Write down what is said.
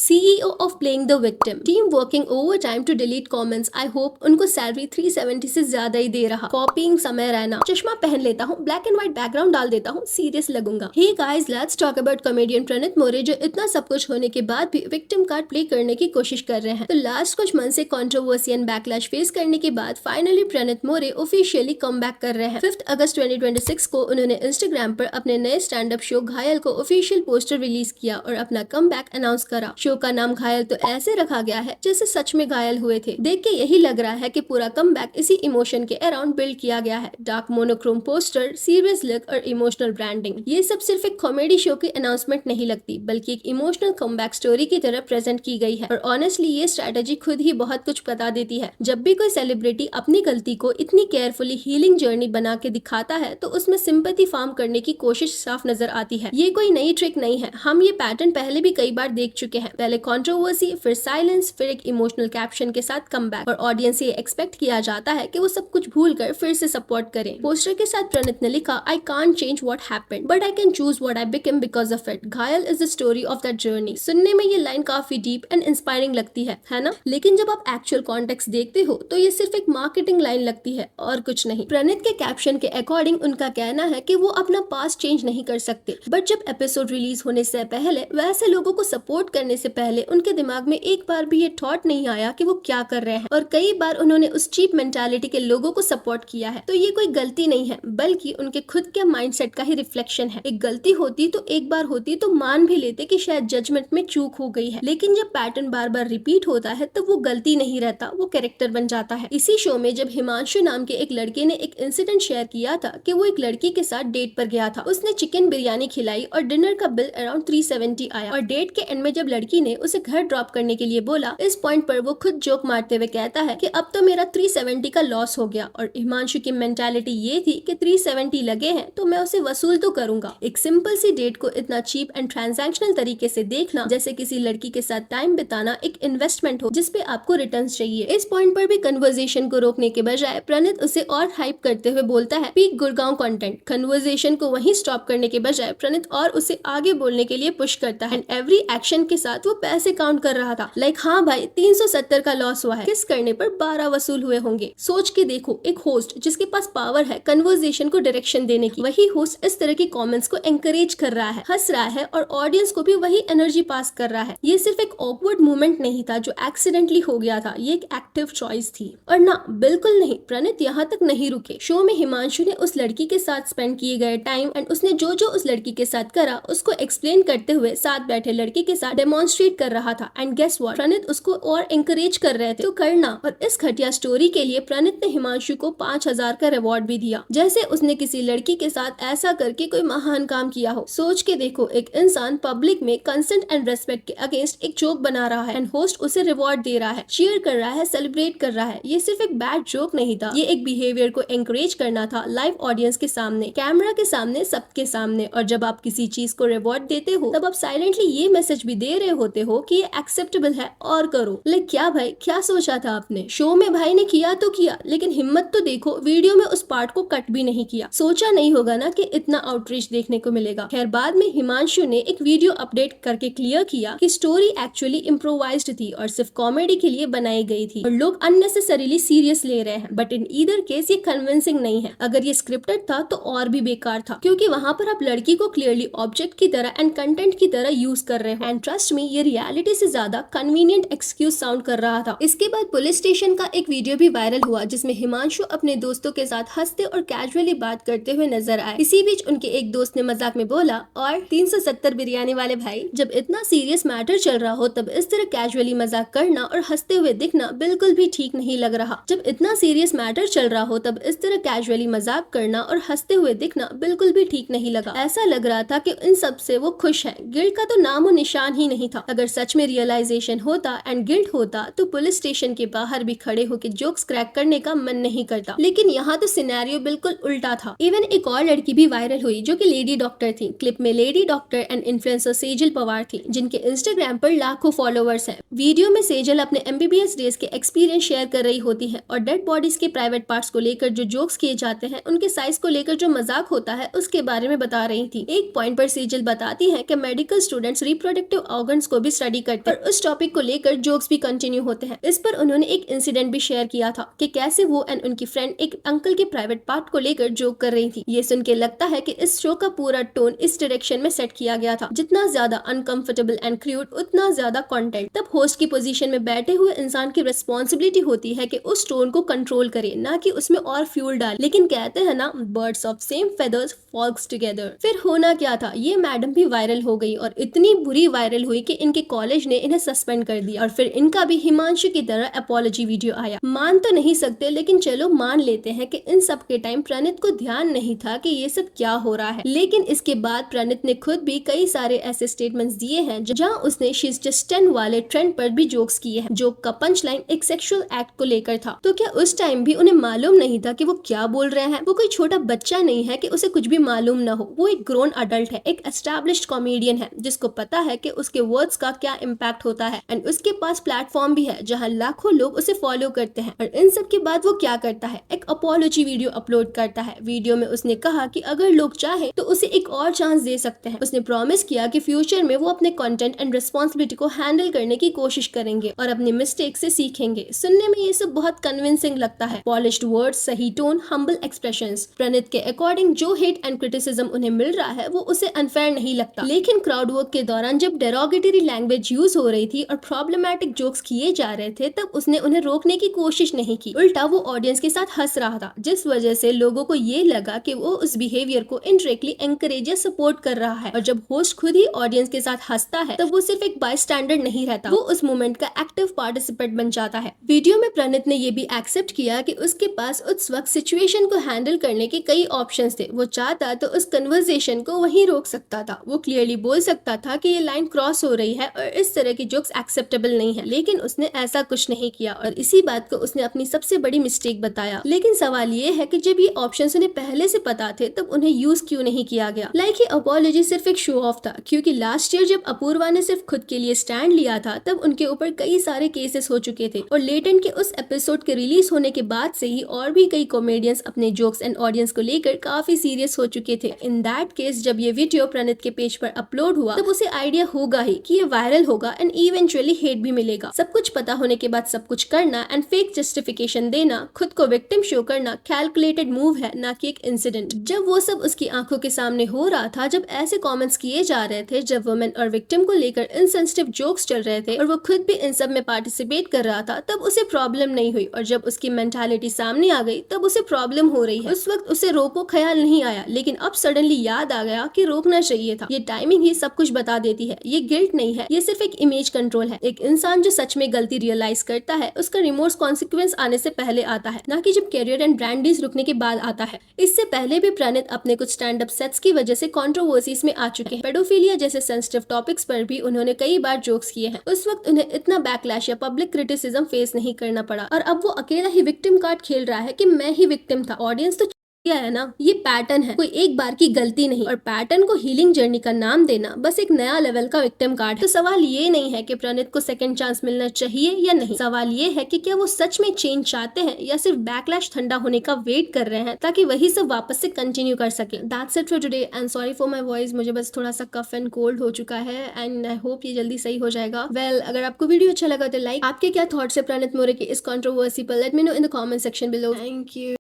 CEO of playing the victim. Team working overtime to delete comments. I hope उनको salary 370 से ज्यादा ही दे रहा. कॉपिंग समय रहना. चश्मा पहन लेता हूँ, ब्लैक एंड व्हाइट बैकग्राउंड डाल देता हूँ, सीरियस लगूंगा. Hey guys, let's talk about comedian Pranit More जो इतना सब कुछ होने के बाद भी विक्टिम कार्ड प्ले करने की कोशिश कर रहे हैं. तो लास्ट कुछ मंथ से कंट्रोवर्सी एंड बैकलैश फेस करने के बाद फाइनली प्रणित मोरे ऑफिशियली कम बैक कर रहे हैं. 5 अगस्त 2026 को उन्होंने इंस्टाग्राम पर अपने नए स्टैंड अप शो घायल को ऑफिशियल पोस्टर रिलीज किया और अपना कम बैक अनाउंस करा. शो का नाम घायल तो ऐसे रखा गया है जैसे सच में घायल हुए थे. देख के यही लग रहा है कि पूरा कम बैक इसी इमोशन के अराउंड बिल्ड किया गया है. Dark monochrome poster, serious look और इमोशनल ब्रांडिंग, ये सब सिर्फ एक कॉमेडी शो की अनाउंसमेंट नहीं लगती बल्कि एक इमोशनल कमबैक स्टोरी की तरह प्रेजेंट की गई है. और ऑनेस्टली ये स्ट्रेटेजी खुद ही बहुत कुछ बता देती है. जब भी कोई सेलिब्रिटी अपनी गलती को इतनी केयरफुली हीलिंग जर्नी बना के दिखाता है तो उसमें सिंपैथी फार्म करने की कोशिश साफ नजर आती है. ये कोई नई ट्रिक नहीं है, हम ये पैटर्न पहले भी कई बार देख चुके हैं. पहले कंट्रोवर्सी, फिर साइलेंस, फिर एक इमोशनल कैप्शन के साथ कमबैक और ऑडियंस से एक्सपेक्ट किया जाता है कि वो सब कुछ भूलकर फिर से सपोर्ट करें. पोस्टर के साथ प्रणित ने लिखा, I can't change what happened but I can choose what I become because of it. Ghayal is the story of that journey. सुनने में ये लाइन काफी डीप एंड इंस्पायरिंग लगती है ना? लेकिन जब आप एक्चुअल कॉन्टेक्स्ट देखते हो तो ये सिर्फ एक मार्केटिंग लाइन लगती है और कुछ नहीं. प्रणित के कैप्शन के अकॉर्डिंग उनका कहना है कि वो अपना पास्ट चेंज नहीं कर सकते, बट जब एपिसोड रिलीज होने से पहले वैसे लोगों को सपोर्ट करने से पहले उनके दिमाग में एक बार भी ये थॉट नहीं आया कि वो क्या कर रहे हैं. और कई बार उन्होंने उस चीप मेंटालिटी के लोगों को सपोर्ट किया है. तो ये कोई गलती नहीं है बल्कि उनके खुद के माइंडसेट का ही रिफ्लेक्शन है. एक गलती होती तो एक बार होती तो मान भी लेते कि शायद जजमेंट में चूक हो गई है, लेकिन जब पैटर्न बार बार रिपीट होता है तो वो गलती नहीं रहता, वो कैरेक्टर बन जाता है. इसी शो में जब हिमांशु नाम के एक लड़के ने एक इंसिडेंट शेयर किया था कि वो एक लड़की के साथ डेट पर गया था. उसने चिकन बिरयानी खिलाई और डिनर का बिल अराउंड 370 आया. और डेट के एंड में जब लड़की ने उसे घर ड्रॉप करने के लिए बोला, इस पॉइंट पर वो खुद जोक मारते हुए कहता है कि अब तो मेरा 370 का लॉस हो गया. और हिमांशु की मेंटालिटी ये थी कि 370 लगे हैं तो मैं उसे वसूल तो करूंगा. एक सिंपल सी डेट को इतना चीप एंड ट्रांजैक्शनल तरीके से देखना जैसे किसी लड़की के साथ टाइम बिताना एक इन्वेस्टमेंट हो जिसपे आपको रिटर्न्स चाहिए. इस पॉइंट पर भी कन्वर्सेशन को रोकने के बजाय प्रणित उसे और हाइप करते हुए बोलता है, पीक गुड़गांव कंटेंट. कन्वर्सेशन को वहीं स्टॉप करने के बजाय प्रणित और उसे आगे बोलने के लिए पुश करता है. एंड एवरी एक्शन के साथ वो पैसे काउंट कर रहा था. लाइक हाँ भाई 370 का लॉस हुआ है, किस करने पर 12 वसूल हुए होंगे. सोच के देखो, एक होस्ट जिसके पास पावर है कन्वर्सेशन को डायरेक्शन देने की, वही होस्ट इस तरह के कमेंट्स को एंकरेज कर रहा है, हंस रहा है और ऑडियंस को भी वही एनर्जी पास कर रहा है. ये सिर्फ एक ऑकवर्ड मोमेंट नहीं था जो एक्सीडेंटली हो गया था, ये एक एक्टिव चॉइस थी. और ना, बिल्कुल नहीं, प्रणित यहाँ तक नहीं रुके. शो में हिमांशु ने उस लड़की के साथ स्पेंड किए गए टाइम एंड उसने जो जो उस लड़की के साथ करा उसको एक्सप्लेन करते हुए साथ बैठे लड़की के साथ डेमोन्स्ट्रेट कर रहा था. एंड गेस व्हाट, प्रणित उसको और एंकरेज कर रहे थे तो करना. और इस घटिया स्टोरी के लिए प्रणित ने हिमांशु को 5000 का रिवॉर्ड भी दिया, जैसे उसने किसी लड़की के साथ ऐसा करके कोई महान काम किया हो. सोच के देखो, एक इंसान पब्लिक में कंसेंट एंड रेस्पेक्ट के अगेंस्ट एक जोक बना रहा है एंड होस्ट उसे रिवॉर्ड दे रहा है, चीयर कर रहा है, सेलिब्रेट कर रहा है. ये सिर्फ एक बैड जोक नहीं था, ये एक बिहेवियर को एंकरेज करना था लाइव ऑडियंस के सामने, कैमरा के सामने, सबके सामने. और जब आप किसी चीज को रिवॉर्ड देते हो तब आप साइलेंटली ये मैसेज भी दे रहे होते हो कि ये एक्सेप्टेबल है और करो. लाइक क्या भाई, क्या सोचा था आपने? शो में भाई ने किया तो किया, लेकिन हिम्मत तो देखो, वीडियो में उस पार्ट को कट भी नहीं किया. सोचा नहीं होगा ना कि इतना आउटरीच देखने को मिलेगा. खैर बाद में हिमांशु ने एक वीडियो अपडेट करके क्लियर किया कि स्टोरी एक्चुअली इम्प्रोवाइज्ड थी और सिर्फ कॉमेडी के लिए बनाई गई थी और लोग अननेसेसरीली सीरियस ले रहे हैं. बट इन ईदर केस ये कन्विंसिंग नहीं है. अगर ये स्क्रिप्टेड था तो और भी बेकार था, क्योंकि वहाँ पर आप लड़की को क्लियरली ऑब्जेक्ट की तरह एंड कंटेंट की तरह यूज कर रहे हो. एंड ट्रस्ट मी, ये रियलिटी से ज्यादा कन्वीनियंट एक्सक्यूज साउंड कर रहा था. इसके बाद पुलिस स्टेशन का एक वीडियो भी वायरल हुआ जिसमें हिमांशु अपने दोस्तों के साथ हंसते और कैजुअली बात करते हुए नजर आए. इसी बीच उनके एक दोस्त ने मजाक में बोला, और 370 बिरयानी वाले भाई, जब इतना सीरियस मैटर चल रहा हो तब इस तरह कैजुअली मजाक करना और हंसते हुए दिखना बिल्कुल भी ठीक नहीं लग रहा. जब इतना सीरियस मैटर चल रहा हो तब इस तरह कैजुअली मजाक करना और हंसते हुए दिखना बिल्कुल भी ठीक नहीं लगा. ऐसा लग रहा था कि इन सब से वो खुश है. गिल्ट का तो नामो निशान ही नहीं था. अगर सच में रियलाइजेशन होता एंड गिल्ट होता तो पुलिस स्टेशन के बाहर भी खड़े होकर जोक्स क्रैक करने का मन नहीं करता. लेकिन यहाँ तो सिनेरियो बिल्कुल उल्टा था. इवन एक और लड़की भी वायरल हुई जो कि लेडी डॉक्टर थी. क्लिप में lady doctor and influencer Sejal Pawar थी, जिनके इंस्टाग्राम पर लाखों फॉलोअर्स हैं. वीडियो में सेजल अपने MBBS डेज के एक्सपीरियंस शेयर कर रही होती है और डेड बॉडीज के प्राइवेट पार्ट्स को लेकर जो जोक्स किए जाते हैं, उनके साइज को लेकर जो मजाक होता है उसके बारे में बता रही थी. एक पॉइंट पर सेजल बताती है कि मेडिकल स्टूडेंट्स रिप्रोडक्टिव ऑर्गन्स को को भी स्टडी करते हैं और उस टॉपिक को लेकर जोक्स भी कंटिन्यू होते हैं। इस पर उन्होंने एक इंसिडेंट भी शेयर किया था कि कैसे वो एंड उनकी फ्रेंड एक अंकल के प्राइवेट पार्ट को लेकर जोक कर रही थी। ये सुन के लगता है कि इस शो का पूरा टोन इस डायरेक्शन में सेट किया गया था, जितना ज्यादा अनकंफर्टेबल एंड क्रूड उतना ज्यादा कंटेंट। तब होस्ट की पोजीशन में बैठे हुए इंसान की रिस्पॉन्सिबिलिटी होती है कि उस टोन को कंट्रोल करे, ना कि उसमें और फ्यूल डाले। लेकिन कहते हैं ना, birds of same feathers flocks together. फिर होना क्या था, ये मैडम भी वायरल हो गई और इतनी बुरी वायरल हुई कि इनके कॉलेज ने इन्हें सस्पेंड कर दिया और फिर इनका भी हिमांशु की तरह अपॉलॉजी वीडियो आया। मान तो नहीं सकते, लेकिन चलो मान लेते हैं कि इन सब के टाइम प्रणीत को ध्यान नहीं था कि ये सब क्या हो रहा है। लेकिन इसके बाद प्रणीत ने खुद भी कई सारे ऐसे स्टेटमेंट्स दिए हैं जहां उसने शी इज जस्ट 10 वाले ट्रेंड पर भी जोक्स किए हैं। जोक का पंच लाइन एक सेक्सुअल एक्ट को लेकर था। तो क्या उस टाइम भी उन्हें मालूम नहीं था कि वो क्या बोल रहे हैं? वो कोई छोटा बच्चा नहीं है कि उसे कुछ भी मालूम ना हो। वो एक ग्रोन अडल्ट है, एक एस्टैब्लिश्ड कॉमेडियन है जिसको पता है कि उसके वर्ड्स का क्या इम्पैक्ट होता है एंड उसके पास प्लेटफॉर्म भी है जहां लाखों लोग उसे फॉलो करते हैं। और इन सब के बाद वो क्या करता है, एक अपॉलॉजी वीडियो अपलोड करता है। वीडियो में उसने कहा कि अगर लोग चाहे तो उसे एक और चांस दे सकते हैं। उसने प्रॉमिस किया कि फ्यूचर में वो अपने कंटेंट एंड रिस्पॉन्सिबिलिटी को हैंडल करने की कोशिश करेंगे और अपने मिस्टेक से सीखेंगे। सुनने में ये सब बहुत कन्विंसिंग लगता है। पॉलिश्ड वर्ड्स, सही टोन, हम्बल एक्सप्रेशंस। प्रणीत के अकॉर्डिंग जो हेट एंड क्रिटिसिज्म उन्हें मिल रहा है वो उसे अनफेयर नहीं लगता। लेकिन क्राउड वर्क के दौरान जब डेरोगेटरी लैंग्वेज यूज हो रही थी और प्रॉब्लमैटिक जोक्स किए जा रहे थे, तब उसने उन्हें रोकने की कोशिश नहीं की। उल्टा वो ऑडियंस के साथ हंस रहा था, जिस वजह से लोगों को ये लगा कि वो उस बिहेवियर को इनडायरेक्टली एनकरेज या सपोर्ट कर रहा है। और जब होस्ट खुद ही ऑडियंस के साथ हंसता है तब वो सिर्फ एक बाय स्टैंडर्ड नहीं रहता, वो उस मोमेंट का एक्टिव पार्टिसिपेंट बन जाता है। वीडियो में प्रणीत ने ये भी एक्सेप्ट किया कि उसके पास उस वक्त सिचुएशन को हैंडल करने के कई ऑप्शंस थे। वो चाहता तो उस कन्वर्सेशन को वहीं रोक सकता था। वो क्लियरली बोल सकता था कि ये लाइन क्रॉस हो रही है और इस तरह की जोक्स एक्सेप्टेबल नहीं है, लेकिन उसने ऐसा कुछ नहीं किया और इसी बात को उसने अपनी सबसे बड़ी मिस्टेक बताया। लेकिन सवाल ये है कि जब ये ऑप्शंस उन्हें पहले से पता थे तब उन्हें यूज क्यों नहीं किया गया? ये अपॉलॉजी सिर्फ एक शो ऑफ था, क्योंकि लास्ट ईयर जब अपूर्वा ने सिर्फ खुद के लिए स्टैंड लिया था तब उनके ऊपर कई सारे केसेस हो चुके थे और लेटेंट के उस एपिसोड के रिलीज होने के बाद से ही और भी कई कॉमेडियंस अपने जोक्स एंड ऑडियंस को लेकर काफी सीरियस हो चुके थे। इन दैट केस जब ये वीडियो प्रणीत के पेज पर अपलोड हुआ तब उसे आइडिया होगा ही कि ये वायरल होगा एंड इवेंचुअली हेट भी मिलेगा। सब कुछ पता होने के बाद सब कुछ करना एंड फेक जस्टिफिकेशन देना, खुद को विक्टिम शो करना कैलकुलेटेड मूव है, ना कि एक इंसिडेंट। जब वो सब उसकी आंखों के सामने हो रहा था, जब ऐसे कमेंट्स किए जा रहे थे, जब वुमेन और विक्टिम को लेकर इनसेंसिटिव जोक्स चल रहे थे और वो खुद भी इन सब में पार्टिसिपेट कर रहा था, तब उसे प्रॉब्लम नहीं हुई। और जब उसकी मेंटालिटी सामने आ गई तब उसे प्रॉब्लम हो रही है। उस वक्त उसे रोको ख्याल नहीं आया, लेकिन अब सडनली याद आ गया कि रोकना चाहिए था। ये टाइमिंग ही सब कुछ बता देती है। ये गिल्ट नहीं है, ये सिर्फ एक इमेज कंट्रोल है। एक इंसान जो सच में गलती रियलाइज करता है उसका रिमोर्स कॉन्सिक्वेंस आने से पहले आता है, ना कि जब कैरियर एंड ब्रांड डील्स रुकने के बाद आता है। इससे पहले भी प्रणीत अपने कुछ स्टैंड अप सेट्स की वजह से कंट्रोवर्सीज में आ चुके हैं। पेडोफिलिया जैसे सेंसिटिव टॉपिक्स पर भी उन्होंने कई बार जोक्स किए हैं। उस वक्त उन्हें इतना बैकलैश या पब्लिक क्रिटिसिज्म फेस नहीं करना पड़ा और अब वो अकेला ही विक्टिम कार्ड खेल रहा है कि मैं ही विक्टिम था। ऑडियंस तो क्या है ना, ये पैटर्न है, कोई एक बार की गलती नहीं। और पैटर्न को हीलिंग जर्नी का नाम देना बस एक नया लेवल का विक्टिम कार्ड। तो सवाल ये नहीं है कि प्रणीत को सेकंड चांस मिलना चाहिए या नहीं, सवाल ये है कि क्या वो सच में चेंज चाहते हैं या सिर्फ बैकलैश ठंडा होने का वेट कर रहे हैं ताकि वही सब वापस से कंटिन्यू कर सके। That's it for today and sorry for my voice, मुझे बस थोड़ा सा कफ एंड कोल्ड हो चुका है एंड आई होप ये जल्दी सही हो जाएगा। वेल, अगर आपको वीडियो अच्छा लगा तो लाइक, आपके क्या थॉट्स है प्रणीत मोरे की इस कंट्रोवर्सी पर, let me know in the comment section below. Thank you.